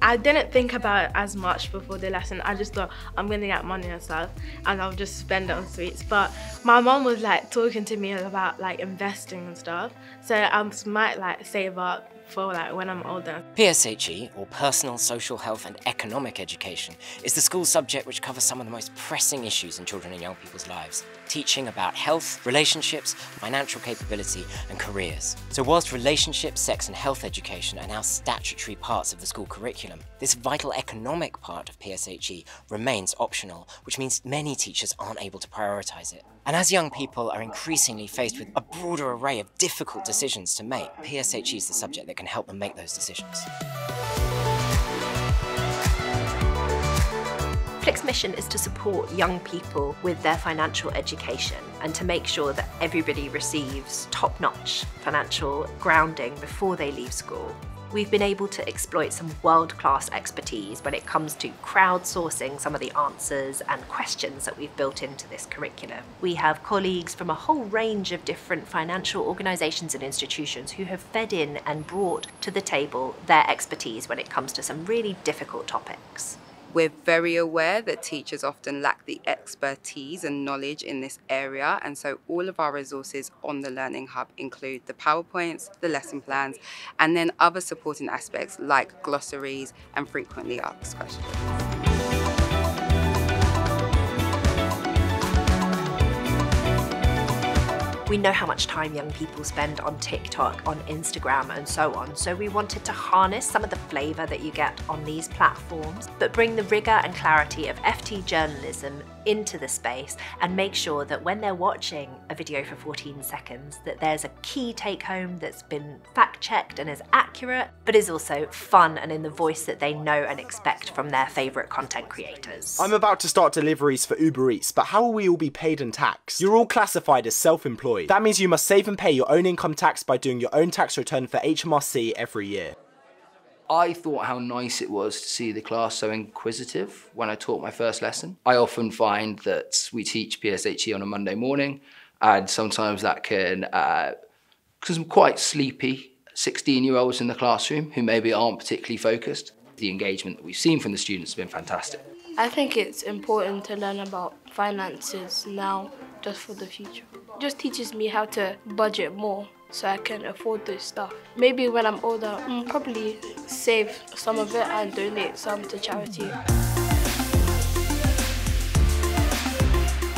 I didn't think about it as much before the lesson. I just thought I'm gonna get money and stuff and I'll just spend it on sweets. But my mom was like talking to me about like investing and stuff. So I might like save up for like when I'm older. PSHE, or Personal, Social, Health and Economic Education, is the school subject which covers some of the most pressing issues in children and young people's lives, teaching about health, relationships, financial capability and careers. So whilst relationships, sex and health education are now statutory parts of the school curriculum, this vital economic part of PSHE remains optional, which means many teachers aren't able to prioritise it. And as young people are increasingly faced with a broader array of difficult decisions to make, PSHE is the subject that can help them make those decisions. Flick's mission is to support young people with their financial education and to make sure that everybody receives top-notch financial grounding before they leave school. We've been able to exploit some world-class expertise when it comes to crowdsourcing some of the answers and questions that we've built into this curriculum. We have colleagues from a whole range of different financial organisations and institutions who have fed in and brought to the table their expertise when it comes to some really difficult topics. We're very aware that teachers often lack the expertise and knowledge in this area, and so all of our resources on the Learning Hub include the PowerPoints, the lesson plans, and then other supporting aspects like glossaries and frequently asked questions. We know how much time young people spend on TikTok, on Instagram and so on, so we wanted to harness some of the flavour that you get on these platforms, but bring the rigour and clarity of FT journalism into the space and make sure that when they're watching a video for 14 seconds that there's a key take home that's been fact checked and is accurate, but is also fun and in the voice that they know and expect from their favourite content creators. I'm about to start deliveries for Uber Eats, but how will we all be paid and taxed? You're all classified as self-employed. That means you must save and pay your own income tax by doing your own tax return for HMRC every year. I thought how nice it was to see the class so inquisitive when I taught my first lesson. I often find that we teach PSHE on a Monday morning, and sometimes that can, some quite sleepy 16-year-olds in the classroom who maybe aren't particularly focused. The engagement that we've seen from the students has been fantastic. I think it's important to learn about finances now, just for the future. It just teaches me how to budget more so I can afford this stuff. Maybe when I'm older, I'll probably save some of it and donate some to charity.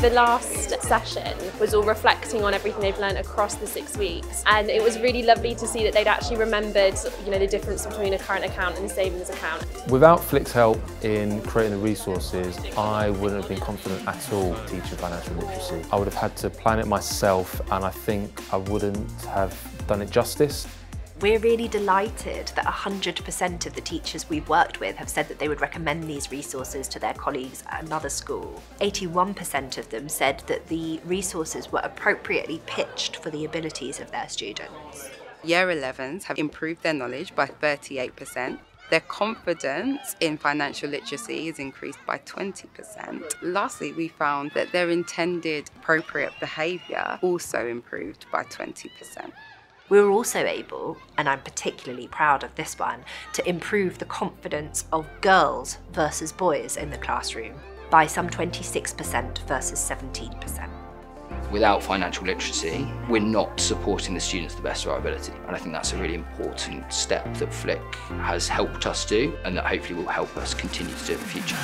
The last session was all reflecting on everything they've learned across the 6 weeks, and it was really lovely to see that they'd actually remembered, the difference between a current account and a savings account. Without Flick's help in creating the resources, I wouldn't have been confident at all teaching financial literacy. I would have had to plan it myself, and I think I wouldn't have done it justice. We're really delighted that 100% of the teachers we've worked with have said that they would recommend these resources to their colleagues at another school. 81% of them said that the resources were appropriately pitched for the abilities of their students. Year 11s have improved their knowledge by 38%. Their confidence in financial literacy is increased by 20%. Lastly, we found that their intended appropriate behaviour also improved by 20%. We were also able, and I'm particularly proud of this one, to improve the confidence of girls versus boys in the classroom by some 26% versus 17%. Without financial literacy, we're not supporting the students to the best of our ability. And I think that's a really important step that Flick has helped us do, and that hopefully will help us continue to do in the future.